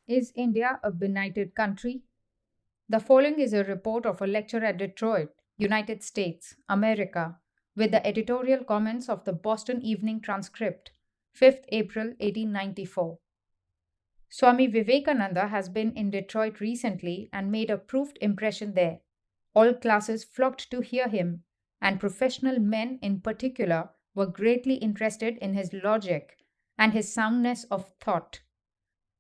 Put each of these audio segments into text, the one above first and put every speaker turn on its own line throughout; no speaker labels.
Is India a benighted country? The following is a report of a lecture at Detroit, United States, America, with the editorial comments of the Boston Evening Transcript, 5th April 1894. Swami Vivekananda has been in Detroit recently and made a proved impression there. All classes flocked to hear him, and professional men in particular were greatly interested in his logic and his soundness of thought.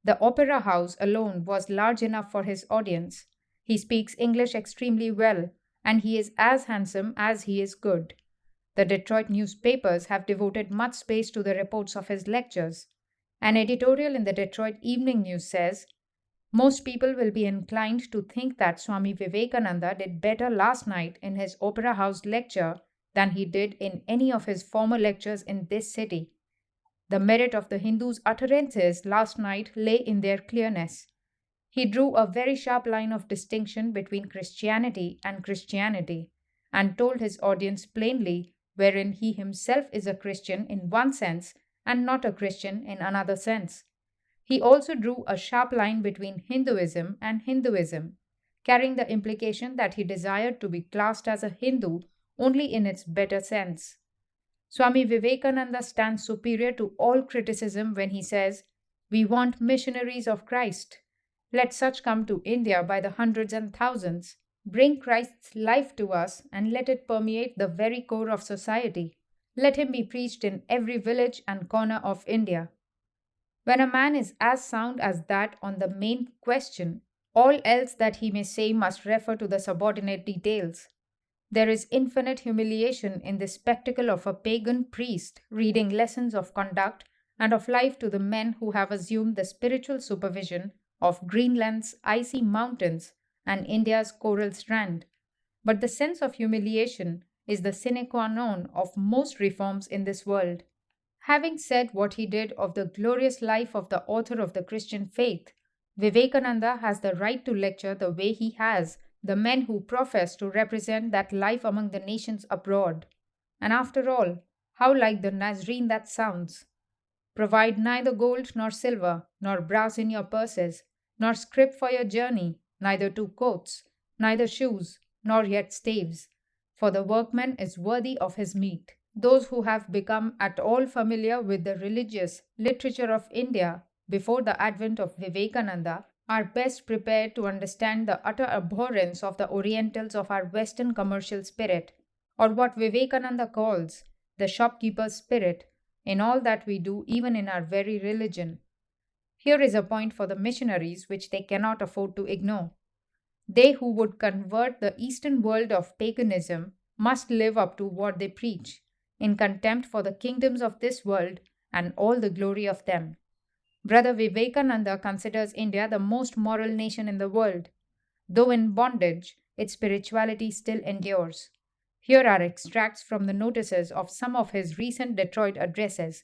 The opera house alone was large enough for his audience. He speaks English extremely well, and he is as handsome as he is good. The Detroit newspapers have devoted much space to the reports of his lectures. An editorial in the Detroit Evening News says, most people will be inclined to think that Swami Vivekananda did better last night in his opera house lecture than he did in any of his former lectures in this city. The merit of the Hindu's utterances last night lay in their clearness. He drew a very sharp line of distinction between Christianity and Christianity, and told his audience plainly wherein he himself is a Christian in one sense and not a Christian in another sense. He also drew a sharp line between Hinduism and Hinduism, carrying the implication that he desired to be classed as a Hindu only in its better sense. Swami Vivekananda stands superior to all criticism when he says, we want missionaries of Christ. Let such come to India by the hundreds and thousands. Bring Christ's life to us and let it permeate the very core of society. Let him be preached in every village and corner of India. When a man is as sound as that on the main question, all else that he may say must refer to the subordinate details. There is infinite humiliation in the spectacle of a pagan priest reading lessons of conduct and of life to the men who have assumed the spiritual supervision of Greenland's icy mountains and India's coral strand. But the sense of humiliation is the sine qua non of most reforms in this world. Having said what he did of the glorious life of the author of the Christian faith, Vivekananda has the right to lecture the way he has the men who profess to represent that life among the nations abroad. And after all, how like the Nazarene that sounds! Provide neither gold nor silver, nor brass in your purses, nor scrip for your journey, neither two coats, neither shoes, nor yet staves, for the workman is worthy of his meat. Those who have become at all familiar with the religious literature of India before the advent of Vivekananda are best prepared to understand the utter abhorrence of the Orientals of our Western commercial spirit, or what Vivekananda calls the shopkeeper's spirit, in all that we do, even in our very religion. Here is a point for the missionaries which they cannot afford to ignore. They who would convert the Eastern world of paganism must live up to what they preach, in contempt for the kingdoms of this world and all the glory of them. Brother Vivekananda considers India the most moral nation in the world. Though in bondage, its spirituality still endures. Here are extracts from the notices of some of his recent Detroit addresses.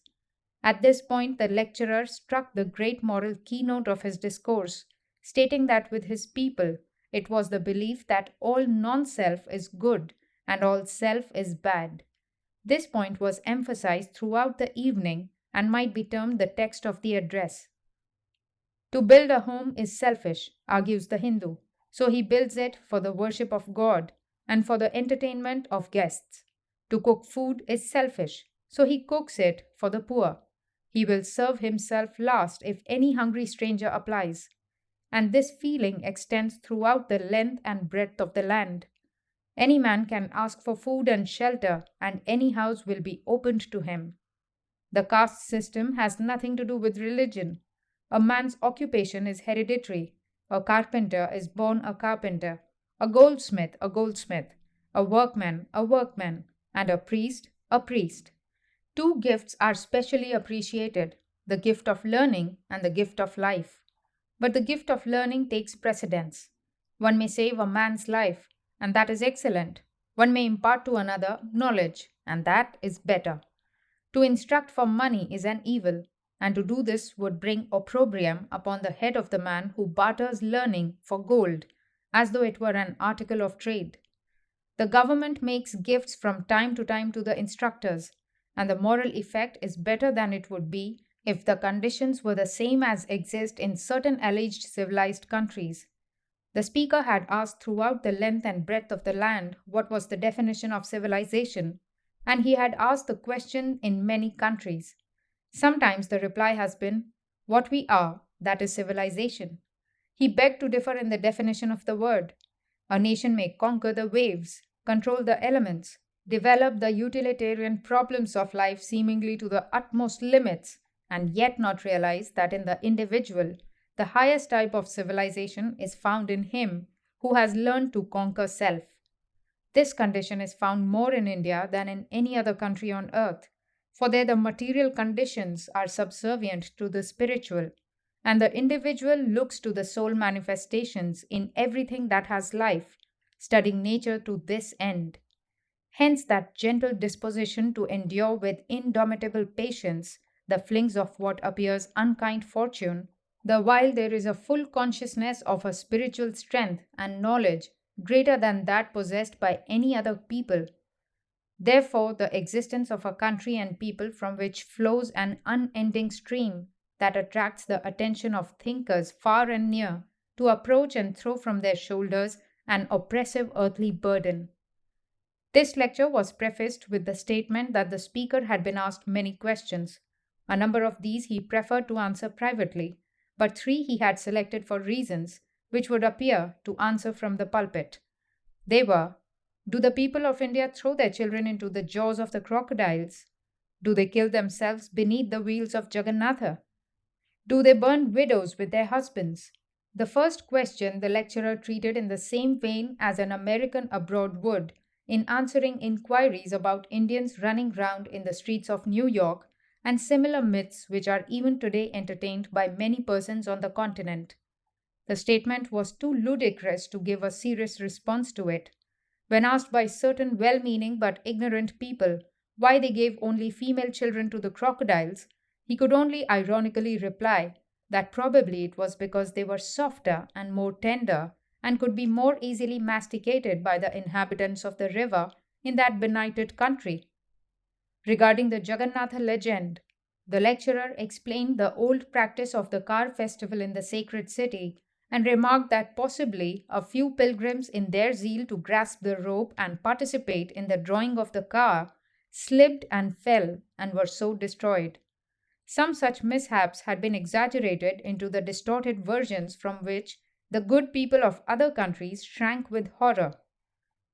At this point, the lecturer struck the great moral keynote of his discourse, stating that with his people, it was the belief that all non-self is good and all self is bad. This point was emphasized throughout the evening and might be termed the text of the address. To build a home is selfish, argues the Hindu, so he builds it for the worship of God and for the entertainment of guests. To cook food is selfish, so he cooks it for the poor. He will serve himself last if any hungry stranger applies. And this feeling extends throughout the length and breadth of the land. Any man can ask for food and shelter, and any house will be opened to him. The caste system has nothing to do with religion. A man's occupation is hereditary. A carpenter is born a carpenter, a goldsmith, a workman, and a priest, a priest. Two gifts are specially appreciated, the gift of learning and the gift of life. But the gift of learning takes precedence. One may save a man's life, and that is excellent. One may impart to another knowledge, and that is better. To instruct for money is an evil, and to do this would bring opprobrium upon the head of the man who barters learning for gold, as though it were an article of trade. The government makes gifts from time to time to the instructors, and the moral effect is better than it would be if the conditions were the same as exist in certain alleged civilized countries. The speaker had asked throughout the length and breadth of the land what was the definition of civilization, and he had asked the question in many countries. Sometimes the reply has been, "What we are, that is civilization." He begged to differ in the definition of the word. A nation may conquer the waves, control the elements, develop the utilitarian problems of life seemingly to the utmost limits, and yet not realize that in the individual, the highest type of civilization is found in him who has learned to conquer self. This condition is found more in India than in any other country on earth, for there the material conditions are subservient to the spiritual, and the individual looks to the soul manifestations in everything that has life, studying nature to this end. Hence, that gentle disposition to endure with indomitable patience the flings of what appears unkind fortune, the while there is a full consciousness of a spiritual strength and knowledge greater than that possessed by any other people. Therefore, the existence of a country and people from which flows an unending stream that attracts the attention of thinkers far and near to approach and throw from their shoulders an oppressive earthly burden. This lecture was prefaced with the statement that the speaker had been asked many questions. A number of these he preferred to answer privately, but three he had selected for reasons which would appear to answer from the pulpit. They were: do the people of India throw their children into the jaws of the crocodiles? Do they kill themselves beneath the wheels of Jagannatha? Do they burn widows with their husbands? The first question the lecturer treated in the same vein as an American abroad would, in answering inquiries about Indians running round in the streets of New York and similar myths which are even today entertained by many persons on the continent. The statement was too ludicrous to give a serious response to it. When asked by certain well meaning but ignorant people why they gave only female children to the crocodiles, he could only ironically reply that probably it was because they were softer and more tender and could be more easily masticated by the inhabitants of the river in that benighted country. Regarding the Jagannatha legend, the lecturer explained the old practice of the car festival in the sacred city and remarked that possibly a few pilgrims, in their zeal to grasp the rope and participate in the drawing of the car, slipped and fell and were so destroyed. Some such mishaps had been exaggerated into the distorted versions from which the good people of other countries shrank with horror.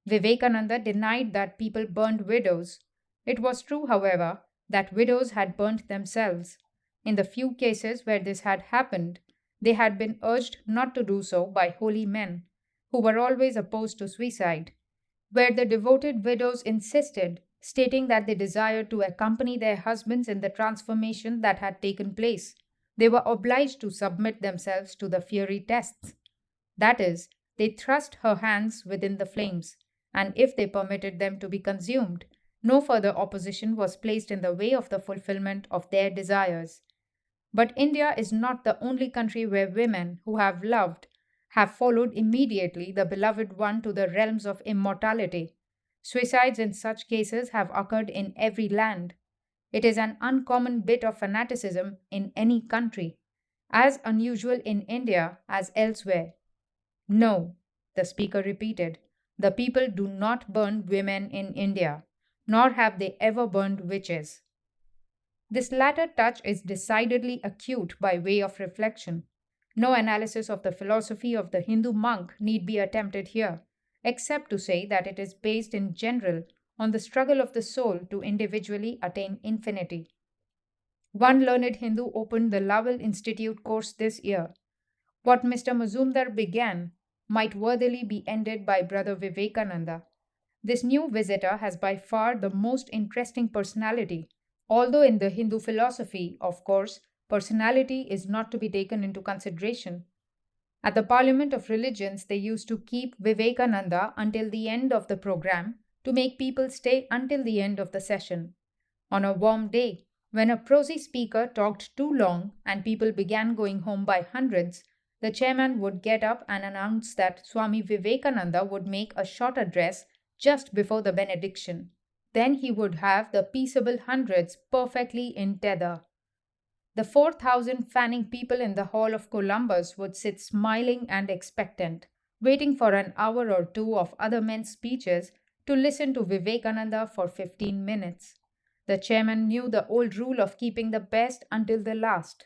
Vivekananda denied that people burned widows. It was true, however, that widows had burnt themselves. In the few cases where this had happened, they had been urged not to do so by holy men, who were always opposed to suicide. Where the devoted widows insisted, stating that they desired to accompany their husbands in the transformation that had taken place, they were obliged to submit themselves to the fiery tests. That is, they thrust her hands within the flames, and if they permitted them to be consumed, no further opposition was placed in the way of the fulfillment of their desires. But India is not the only country where women who have loved have followed immediately the beloved one to the realms of immortality. Suicides in such cases have occurred in every land. It is an uncommon bit of fanaticism in any country, as unusual in India as elsewhere. No, the speaker repeated, the people do not burn women in India, nor have they ever burned witches. This latter touch is decidedly acute by way of reflection. No analysis of the philosophy of the Hindu monk need be attempted here, except to say that it is based in general on the struggle of the soul to individually attain infinity. One learned Hindu opened the Lowell Institute course this year. What Mr. Mazumdar began might worthily be ended by Brother Vivekananda. This new visitor has by far the most interesting personality, although in the Hindu philosophy, of course, personality is not to be taken into consideration. At the Parliament of Religions, they used to keep Vivekananda until the end of the program to make people stay until the end of the session. On a warm day, when a prosy speaker talked too long and people began going home by hundreds, the chairman would get up and announce that Swami Vivekananda would make a short address just before the benediction. Then he would have the peaceable hundreds perfectly in tether. The 4,000 fanning people in the Hall of Columbus would sit smiling and expectant, waiting for an hour or two of other men's speeches to listen to Vivekananda for 15 minutes. The chairman knew the old rule of keeping the best until the last.